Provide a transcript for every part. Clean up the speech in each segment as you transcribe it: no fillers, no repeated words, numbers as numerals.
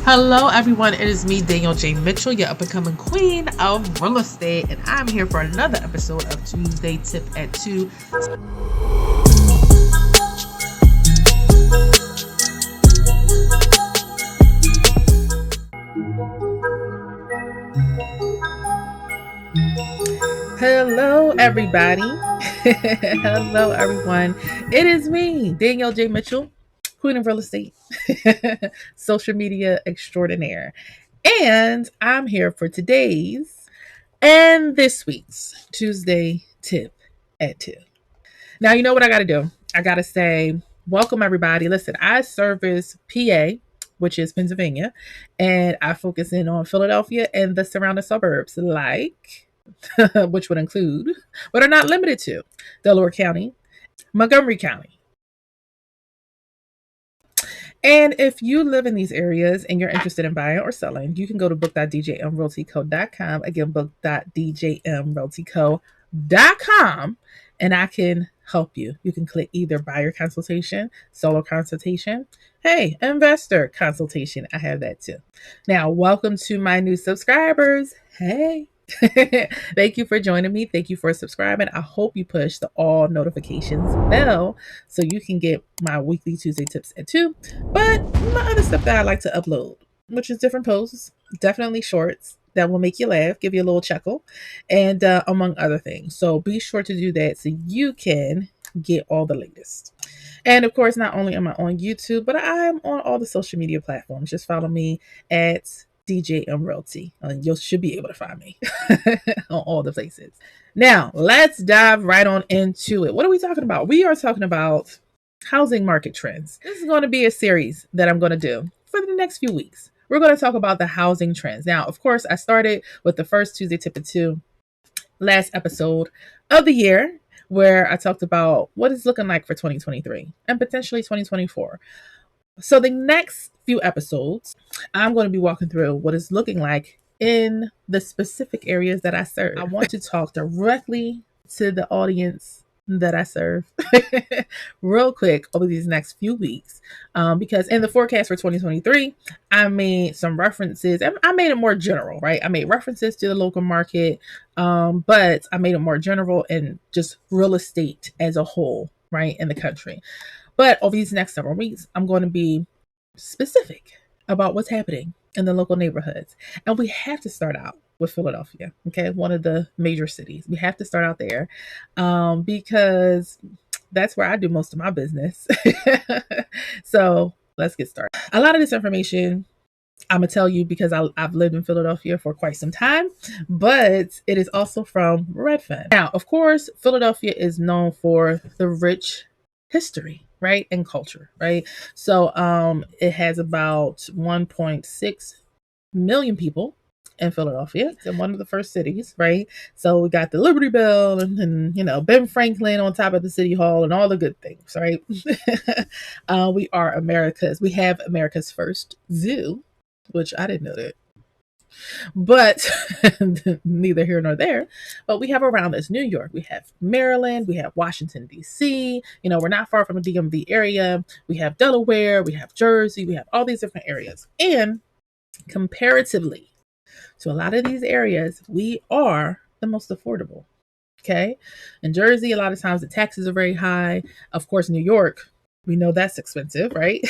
Hello everyone, it is me, Danielle J. Mitchell, your up-and-coming queen of real estate, and I'm here for another episode of Tuesday Tip at 2. Hello everybody. Hello everyone. It is me, Danielle J. Mitchell, queen of real estate, social media extraordinaire. And I'm here for today's and this week's Tuesday Tip at 2. Now, you know what I got to do? I got to say, welcome everybody. Listen, I service PA, which is Pennsylvania, and I focus in on Philadelphia and the surrounding suburbs, like, which would include, but are not limited to, Delaware County, Montgomery County. And if you live in these areas and you're interested in buying or selling, you can go to book.djmrealtyco.com. Again, book.djmrealtyco.com, and I can help you. You can click either buyer consultation, seller consultation, hey, investor consultation. I have that too. Now, welcome to my new subscribers. Hey. Thank you for joining me. Thank you for subscribing. I hope you push the all notifications bell so you can get my weekly Tuesday tips at 2. But my other stuff that I like to upload, which is different posts, definitely shorts that will make you laugh, give you a little chuckle, and among other things. So be sure to do that so you can get all the latest. And of course, not only am I on YouTube, but I am on all the social media platforms. Just follow me at djmrealty. You should be able to find me on all the places. Now, let's dive right on into it. What are we talking about? We are talking about housing market trends. This is going to be a series that I'm going to do for the next few weeks. We're going to talk about the housing trends. Now, of course, I started with the first Tuesday Tip at 2 last episode of the year, where I talked about what it's looking like for 2023 and potentially 2024. So the next few episodes, I'm going to be walking through what it's looking like in the specific areas that I serve. I want to talk directly to the audience that I serve real quick over these next few weeks, because in the forecast for 2023, I made some references. I made it more general, right? I made references to the local market, but I made it more general and just real estate as a whole, right, in the country. But over these next several weeks, I'm going to be specific about what's happening in the local neighborhoods. And we have to start out with Philadelphia, okay? One of the major cities. We have to start out there because that's where I do most of my business. So let's get started. A lot of this information I'm going to tell you because I've lived in Philadelphia for quite some time, but it is also from Redfin. Now, of course, Philadelphia is known for the rich history, right, and culture, right? So it has about 1.6 million people in Philadelphia. It's in one of the first cities, right? So we got the Liberty Bell and Ben Franklin on top of the city hall and all the good things, right? We have America's first zoo, which I didn't know that. But neither here nor there. But we have around us New York, we have Maryland, we have Washington, D.C. We're not far from the DMV area. We have Delaware, we have Jersey, we have all these different areas. And comparatively to a lot of these areas, we are the most affordable. Okay. In Jersey, a lot of times the taxes are very high. Of course, New York, we know that's expensive, right?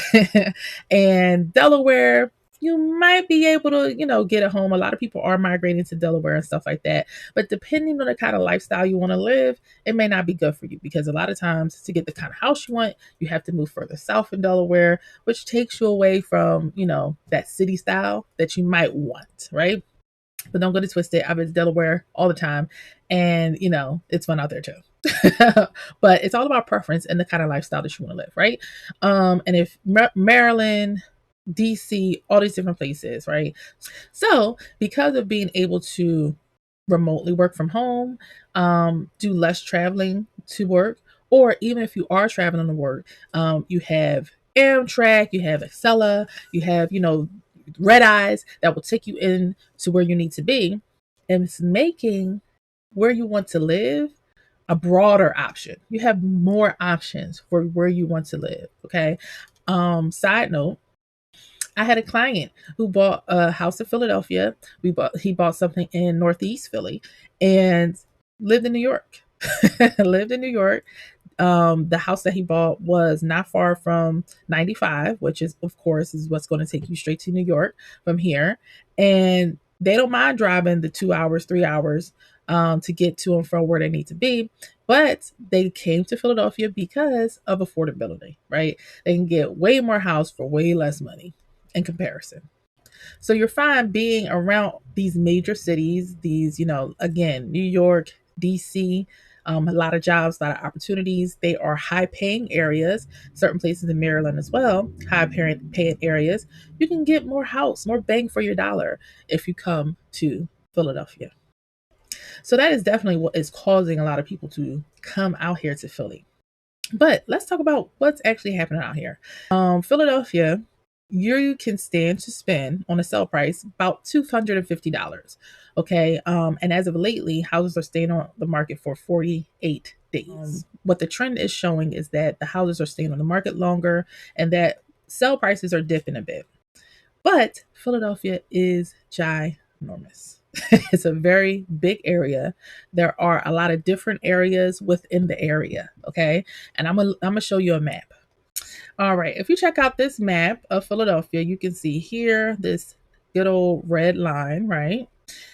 And Delaware, you might be able to, get a home. A lot of people are migrating to Delaware and stuff like that. But depending on the kind of lifestyle you want to live, it may not be good for you because a lot of times to get the kind of house you want, you have to move further south in Delaware, which takes you away from, that city style that you might want, right? But don't get it twisted. I've been to Delaware all the time and, it's fun out there too. But it's all about preference and the kind of lifestyle that you want to live, right? And if Maryland, DC, all these different places, right? So because of being able to remotely work from home, do less traveling to work, or even if you are traveling to work, you have Amtrak, you have Acela, you have, red eyes that will take you in to where you need to be. And it's making where you want to live a broader option. You have more options for where you want to live. Okay. Side note, I had a client who bought a house in Philadelphia. He bought something in Northeast Philly and lived in New York. Lived in New York. The house that he bought was not far from 95, which is, of course, is what's going to take you straight to New York from here. And they don't mind driving the 2 hours, 3 hours to get to and from where they need to be. But they came to Philadelphia because of affordability, right? They can get way more house for way less money in comparison. So you're fine being around these major cities, these, again, New York, DC, a lot of jobs, a lot of opportunities. They are high paying areas, certain places in Maryland as well, high paying areas. You can get more house, more bang for your dollar if you come to Philadelphia. So that is definitely what is causing a lot of people to come out here to Philly. But let's talk about what's actually happening out here. Philadelphia, you can stand to spend on a sale price about $250. Okay. And as of lately, houses are staying on the market for 48 days. What the trend is showing is that the houses are staying on the market longer and that sale prices are dipping a bit. But Philadelphia is ginormous. It's a very big area. There are a lot of different areas within the area. Okay. And I'm gonna show you a map. All right. If you check out this map of Philadelphia, you can see here this good old red line, right?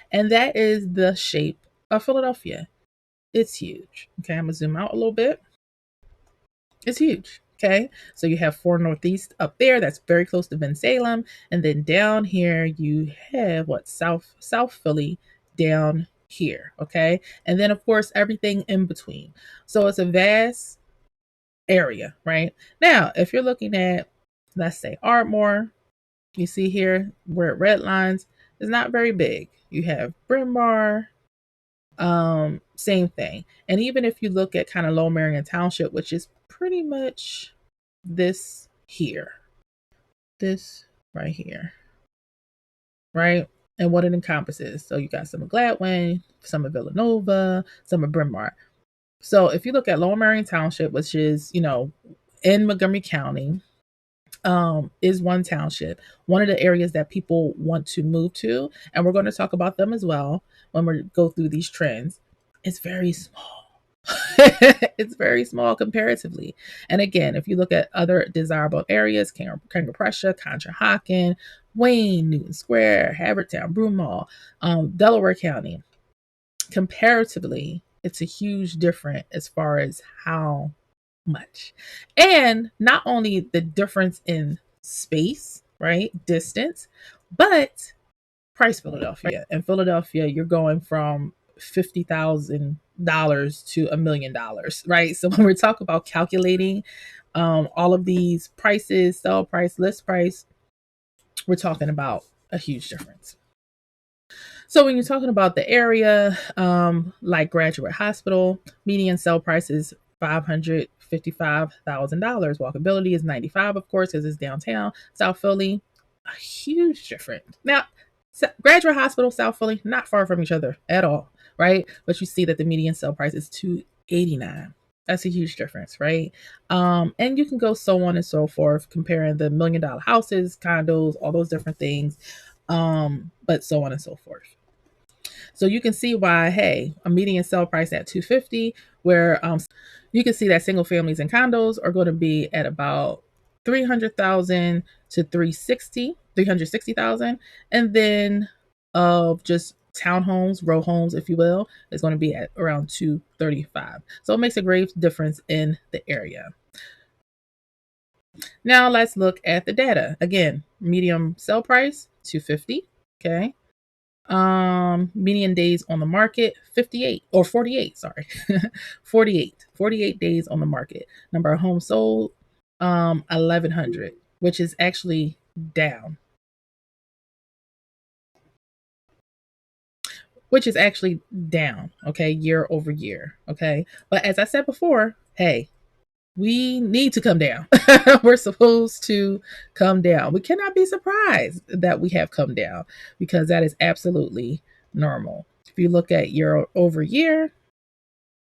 And that is the shape of Philadelphia. It's huge. Okay. I'm gonna zoom out a little bit. It's huge. Okay. So you have 4 Northeast up there. That's very close to Bensalem. And then down here you have South Philly down here. Okay. And then of course everything in between. So it's a vast area, right? Now, if you're looking at, let's say, Ardmore, you see here where it red lines is not very big. You have Bryn Mawr, same thing. And even if you look at kind of Lower Merion Township, which is pretty much this here, this right here, right? And what it encompasses. So you got some of Gladwin, some of Villanova, some of Bryn Mawr. So if you look at Lower Merion Township, which is, in Montgomery County, is one township, one of the areas that people want to move to. And we're going to talk about them as well when we go through these trends. It's very small. It's very small comparatively. And again, if you look at other desirable areas, King-of-Prussia, Conshohocken, Wayne, Newton Square, Havertown, Broomall, Delaware County, comparatively, it's a huge difference as far as how much. And not only the difference in space, right? Distance, but price. Philadelphia. In Philadelphia, you're going from $50,000 to $1 million, right? So when we're talking about calculating all of these prices, sell price, list price, we're talking about a huge difference. So when you're talking about the area, like Graduate Hospital, median sale price is $555,000. Walkability is 95, of course, because it's downtown. South Philly, a huge difference. Now, Graduate Hospital, South Philly, not far from each other at all, right? But you see that the median sale price is $289. That's a huge difference, right? And you can go so on and so forth, comparing the $1 million houses, condos, all those different things, but so on and so forth. So you can see why, hey, a median sale price at $250, where you can see that single families and condos are going to be at about $300,000 to $360,000, and then of just townhomes, row homes, if you will, is going to be at around $235. So it makes a great difference in the area. Now let's look at the data. Again, medium sale price $250. Okay. Median days on the market 58 or 48, sorry. 48 days on the market. Number of homes sold 1100, which is actually down. Okay, year over year. Okay. But as I said before, hey, we need to come down. We're supposed to come down. We cannot be surprised that we have come down, because that is absolutely normal. If you look at year over year,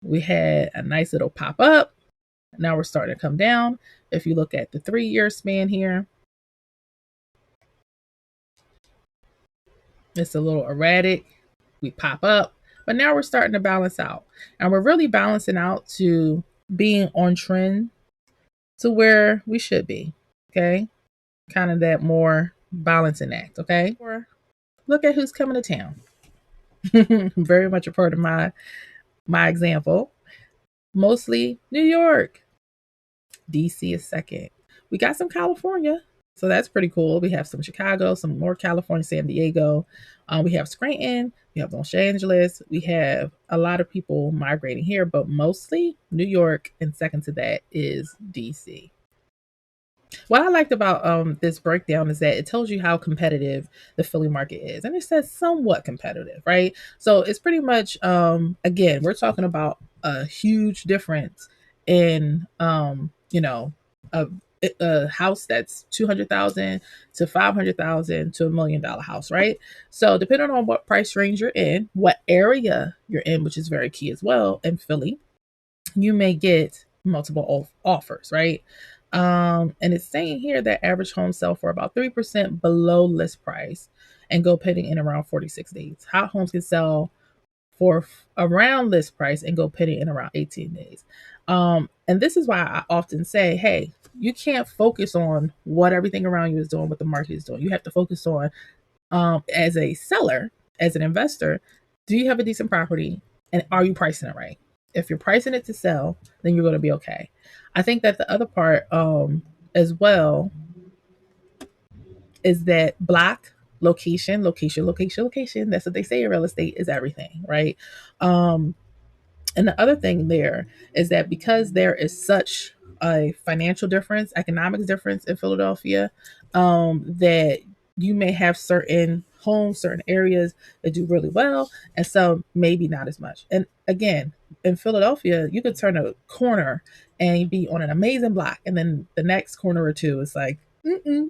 we had a nice little pop up. Now we're starting to come down. If you look at the 3-year span here, It's a little erratic. We pop up, but now we're starting to balance out. And we're really balancing out to being on trend to where we should be. Okay. Kind of that more balancing act. Okay. Look at who's coming to town. Very much a part of my example. Mostly New York. DC is second. We got some California. So that's pretty cool. We have some Chicago, some more California, San Diego. We have Scranton. We have Los Angeles. We have a lot of people migrating here, but mostly New York. And second to that is DC. What I liked about this breakdown is that it tells you how competitive the Philly market is, and it says somewhat competitive, right? So it's pretty much again, we're talking about a huge difference in a, a house that's 200,000 to 500,000 to $1 million house, right? So depending on what price range you're in, what area you're in, which is very key as well in Philly, you may get multiple offers, right? And it's saying here that average homes sell for about 3% below list price and go pending in around 46 days. Hot homes can sell for around list price and go pending in around 18 days. And this is why I often say, hey, you can't focus on what everything around you is doing, what the market is doing. You have to focus on, as a seller, as an investor, do you have a decent property and are you pricing it right? If you're pricing it to sell, then you're going to be okay. I think that the other part as well is that block, location, location, location, location. That's what they say in real estate is everything, right? And the other thing there is that because there is such a financial difference, economics difference in Philadelphia, that you may have certain homes, certain areas that do really well, and some maybe not as much. And again, in Philadelphia, you could turn a corner and be on an amazing block, and then the next corner or two is like, mm-mm.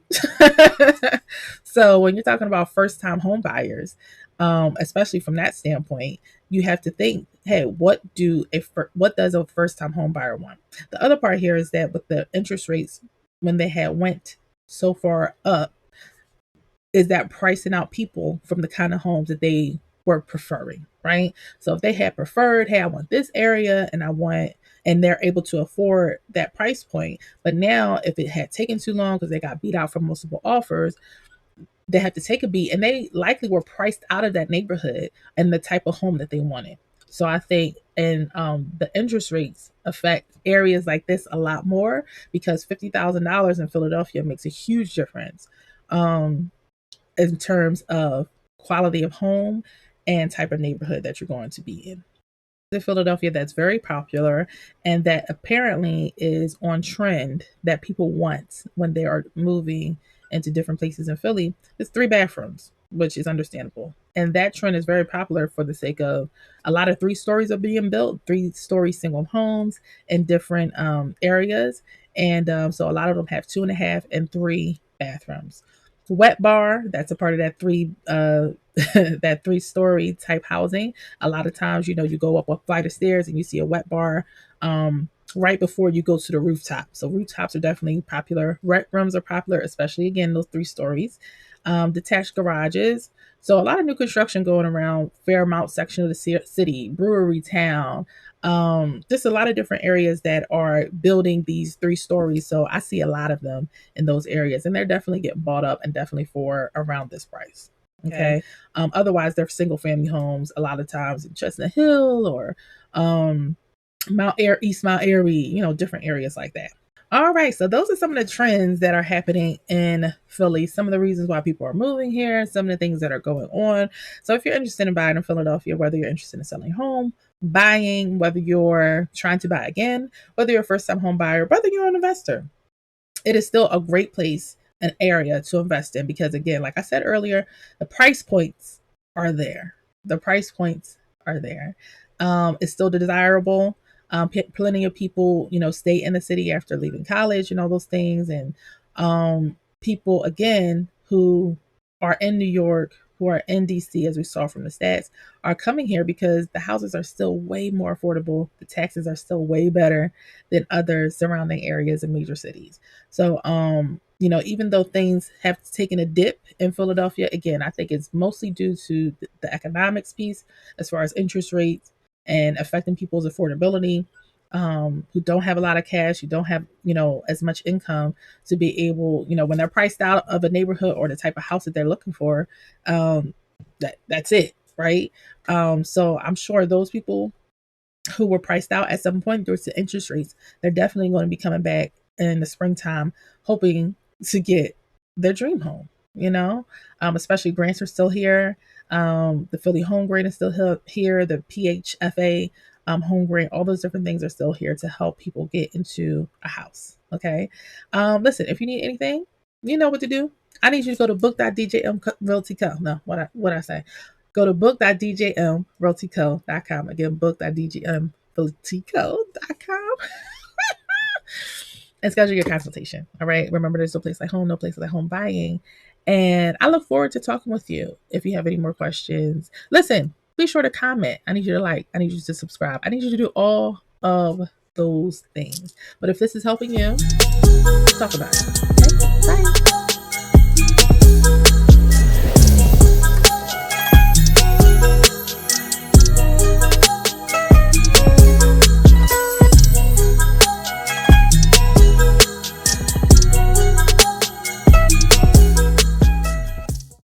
So when you're talking about first-time home buyers, especially from that standpoint, you have to think, hey, what does a first-time home buyer want? The other part here is that with the interest rates, when they had went so far up, is that pricing out people from the kind of homes that they were preferring, right? So if they had preferred, hey, I want this area and they're able to afford that price point. But now if it had taken too long because they got beat out from multiple offers, they had to take a beat and they likely were priced out of that neighborhood and the type of home that they wanted. So I think the interest rates affect areas like this a lot more because $50,000 in Philadelphia makes a huge difference. In terms of quality of home and type of neighborhood that you're going to be in. In Philadelphia, that's very popular and that apparently is on trend that people want when they are moving into different places in Philly. It's 3 bathrooms, which is understandable. And that trend is very popular for the sake of a lot of 3 stories are being built, 3-story single homes in different areas. And so a lot of them have 2.5 and 3 bathrooms. Wet bar, that's a part of that that 3-story type housing. A lot of times, you go up a flight of stairs and you see a wet bar right before you go to the rooftop. So rooftops are definitely popular. Rec rooms are popular, especially again those 3 stories. Detached garages. So a lot of new construction going around Fairmount section of the city, Brewery Town. Just a lot of different areas that are building these 3 stories. So I see a lot of them in those areas, and they're definitely getting bought up and definitely for around this price. Okay. Otherwise, they're single family homes a lot of times in Chestnut Hill or East Mount Airy, different areas like that. All right, so those are some of the trends that are happening in Philly, some of the reasons why people are moving here, some of the things that are going on. So if you're interested in buying in Philadelphia, whether you're interested in selling home, buying, whether you're trying to buy again, whether you're a first-time home buyer, whether you're an investor, it is still a great place, an area to invest in because, again, like I said earlier, the price points are there. The price points are there. It's still desirable. Plenty of people, stay in the city after leaving college and all those things. And people, again, who are in New York, who are in DC, as we saw from the stats, are coming here because the houses are still way more affordable. The taxes are still way better than other surrounding areas in major cities. So even though things have taken a dip in Philadelphia, again, I think it's mostly due to the economics piece as far as interest rates and affecting people's affordability, who don't have a lot of cash, who don't have, as much income to be able, when they're priced out of a neighborhood or the type of house that they're looking for, that's it, right? So I'm sure those people who were priced out at some point due to interest rates, they're definitely going to be coming back in the springtime, hoping to get their dream home. Especially grants are still here. The Philly home grant is still here. The PHFA home grant, all those different things are still here to help people get into a house. Okay. Listen, if you need anything, you know what to do. I need you to go to book.djmrealty.co. No, what I say? Go to book.djmrealtyco.com. Again, book.djmrealtyco.com and schedule your consultation. All right. Remember, there's no place like home, no place like home buying. And I look forward to talking with you. If you have any more questions, listen, be sure to comment. I need you to like, I need you to subscribe. I need you to do all of those things. But if this is helping you, talk about it. Okay? Bye.